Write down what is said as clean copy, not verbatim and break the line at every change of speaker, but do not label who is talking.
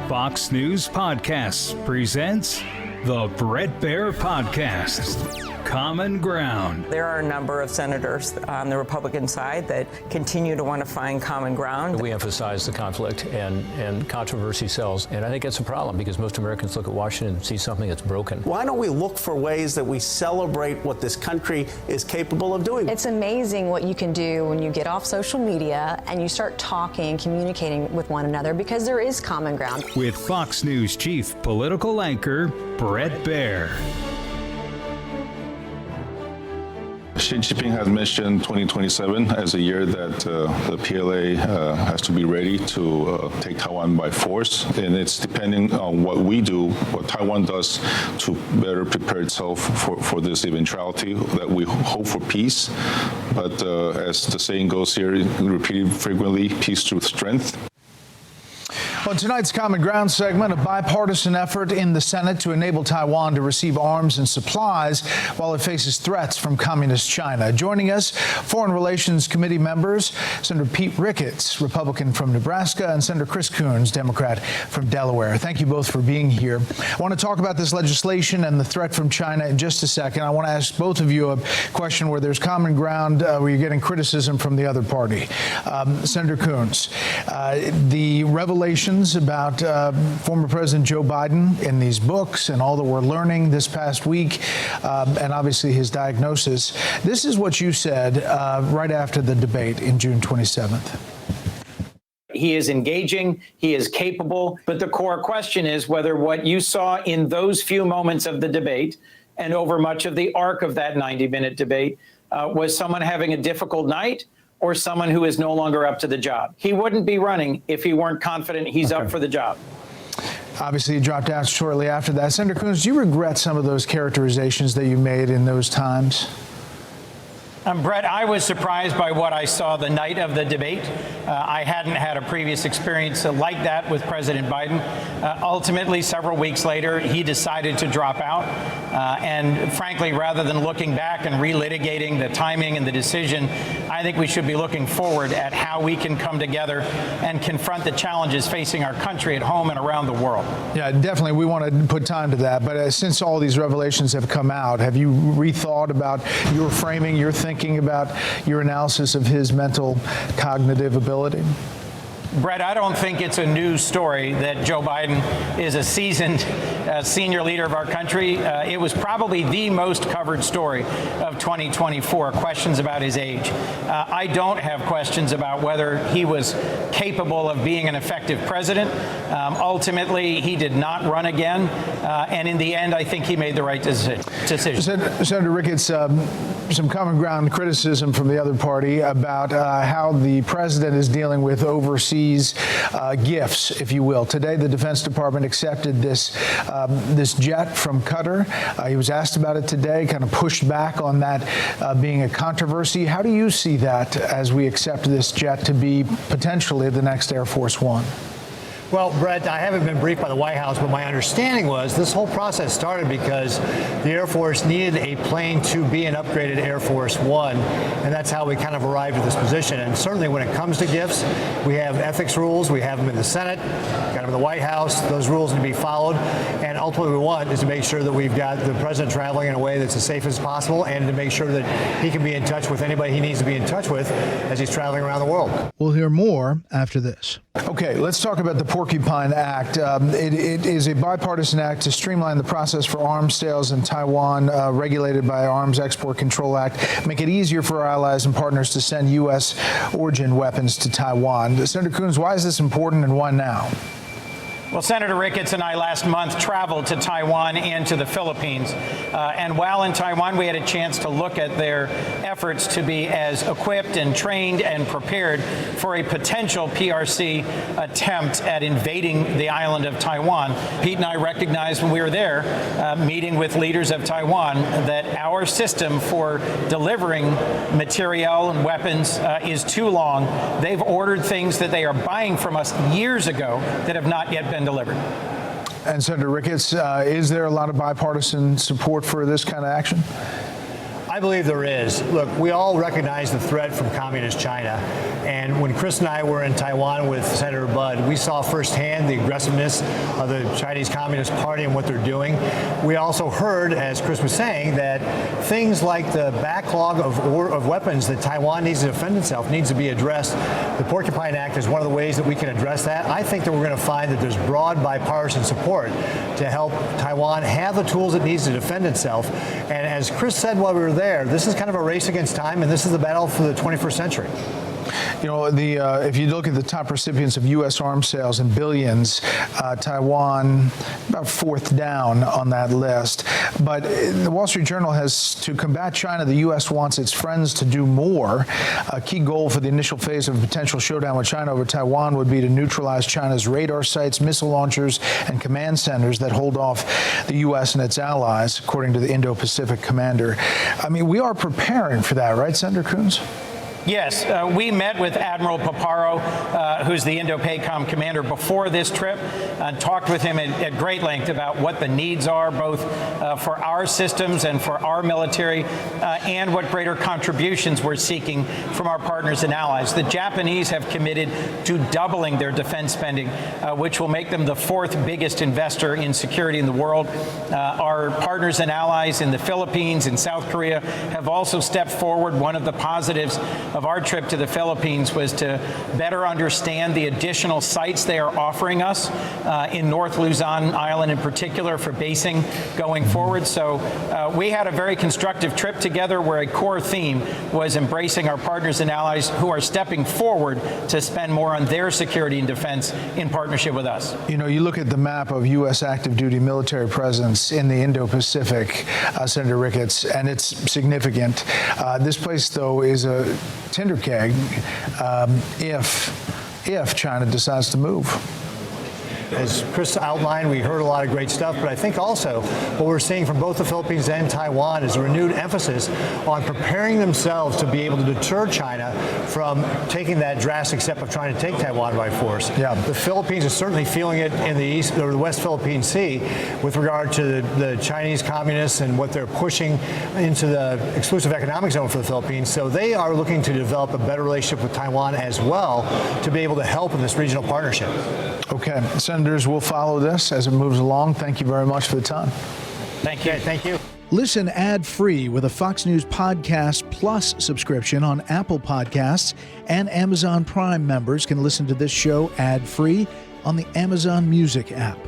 Fox News Podcasts presents the Bret Baier Podcast, Common Ground.
There are a number of senators on the Republican side that continue to want to find common ground.
We emphasize the conflict and controversy sells, and I think that's a problem because most Americans look at Washington and see something that's broken.
Why don't we look for ways that we celebrate what this country is capable of doing?
It's amazing what you can do when you get off social media and you start talking and communicating with one another because there is common ground.
With Fox News chief political anchor Bret Baier.
Xi Jinping has mentioned 2027 as a year that the PLA has to be ready to take Taiwan by force. And it's depending on what we do, what Taiwan does to better prepare itself for this eventuality that we hope for peace. But as the saying goes here, repeated frequently, peace through strength.
On tonight's Common Ground segment, a bipartisan effort in the Senate to enable Taiwan to receive arms and supplies while it faces threats from Communist China. Joining us, Foreign Relations Committee members, Senator Pete Ricketts, Republican from Nebraska, and Senator Chris Coons, Democrat from Delaware. Thank you both for being here. I want to talk about this legislation and the threat from China in just a second. I want to ask both of you a question where there's common ground, where you're getting criticism from the other party. Senator Coons, the revelation about former President Joe Biden in these books and all that we're learning this past week, and obviously his diagnosis. This is what you said right after the debate in June 27th.
He is engaging, he is capable, but the core question is whether what you saw in those few moments of the debate and over much of the arc of that 90-minute debate was someone having a difficult night or someone who is no longer up to the job. He wouldn't be running if he weren't confident he's up for the job.
Obviously, he dropped out shortly after that. Senator Coons, do you regret some of those characterizations that you made in those times?
Bret, I was surprised by what I saw the night of the debate. I hadn't had a previous experience like that with President Biden. Ultimately, several weeks later, he decided to drop out. And frankly, rather than looking back and relitigating the timing and the decision, I think we should be looking forward at how we can come together and confront the challenges facing our country at home and around the world.
Yeah, definitely. We want to put time to that. But since all these revelations have come out, have you rethought about your framing, your thinking about your analysis of his mental cognitive ability?
Bret, I don't think it's a news story that Joe Biden is a seasoned senior leader of our country. It was probably the most covered story of 2024, questions about his age. I don't have questions about whether he was capable of being an effective president. Ultimately, he did not run again. And in the end, I think he made the right decision.
Senator Ricketts, some common ground criticism from the other party about how the president is dealing with overseas gifts, if you will. Today, the Defense Department accepted this jet from Qatar. He was asked about it today, kind of pushed back on that being a controversy. How do you see that as we accept this jet to be potentially the next Air Force One?
Well, Bret, I haven't been briefed by the White House, but my understanding was this whole process started because the Air Force needed a plane to be an upgraded Air Force One, and that's how we kind of arrived at this position. And certainly when it comes to gifts, we have ethics rules. We have them in the Senate, got them in the White House. Those rules need to be followed. And ultimately what we want is to make sure that we've got the president traveling in a way that's as safe as possible and to make sure that he can be in touch with anybody he needs to be in touch with as he's traveling around the world.
We'll hear more after this. Okay, let's talk about the PORCUPINE Act. It is a bipartisan act to streamline the process for arms sales in Taiwan, regulated by Arms Export Control Act, make it easier for our allies and partners to send U.S. origin weapons to Taiwan. Senator Coons, why is this important and why now?
Well, Senator Ricketts and I last month traveled to Taiwan and to the Philippines. And while in Taiwan, we had a chance to look at their efforts to be as equipped and trained and prepared for a potential PRC attempt at invading the island of Taiwan. Pete and I recognized when we were there, meeting with leaders of Taiwan, that our system for delivering materiel and weapons is too long. They've ordered things that they are buying from us years ago that have not yet been delivered.
And Senator Ricketts, is there a lot of bipartisan support for this kind of action?
I believe there is. Look, we all recognize the threat from communist China. And when Chris and I were in Taiwan with Senator Budd, we saw firsthand the aggressiveness of the Chinese Communist Party and what they're doing. We also heard, as Chris was saying, that things like the backlog of weapons that Taiwan needs to defend itself needs to be addressed. The PORCUPINE Act is one of the ways that we can address that. I think that we're going to find that there's broad bipartisan support to help Taiwan have the tools it needs to defend itself. And as Chris said while we were there, this is kind of a race against time, and this is the battle for the 21st century.
You know, if you look at the top recipients of U.S. arms sales in billions, Taiwan about fourth down on that list. But the Wall Street Journal has, to combat China, the U.S. wants its friends to do more. A key goal for the initial phase of a potential showdown with China over Taiwan would be to neutralize China's radar sites, missile launchers, and command centers that hold off the U.S. and its allies, according to the Indo-Pacific commander. I mean, we are preparing for that, right, Senator Coons?
Yes, we met with Admiral Paparo, who's the Indo-PACOM commander, before this trip, and talked with him at great length about what the needs are, both for our systems and for our military, and what greater contributions we're seeking from our partners and allies. The Japanese have committed to doubling their defense spending, which will make them the fourth biggest investor in security in the world. Our partners and allies in the Philippines and South Korea have also stepped forward. One of the positives of our trip to the Philippines was to better understand the additional sites they are offering us in North Luzon Island in particular for basing going forward. So we had a very constructive trip together where a core theme was embracing our partners and allies who are stepping forward to spend more on their security and defense in partnership with us.
You know, you look at the map of U.S. active duty military presence in the Indo-Pacific, Senator Ricketts, and it's significant. This place, though, is a tender keg if China decides to move.
As Chris outlined, we heard a lot of great stuff, but I think also what we're seeing from both the Philippines and Taiwan is a renewed emphasis on preparing themselves to be able to deter China from taking that drastic step of trying to take Taiwan by force.
Yeah.
The Philippines is certainly feeling it in the East or the West Philippine Sea with regard to the Chinese communists and what they're pushing into the exclusive economic zone for the Philippines. So they are looking to develop a better relationship with Taiwan as well to be able to help in this regional partnership.
Okay. Senators, we'll follow this as it moves along. Thank you very much for the time.
Thank you.
Okay, thank you.
Listen ad-free with a Fox News Podcast Plus subscription on Apple Podcasts, and Amazon Prime members can listen to this show ad-free on the Amazon Music app.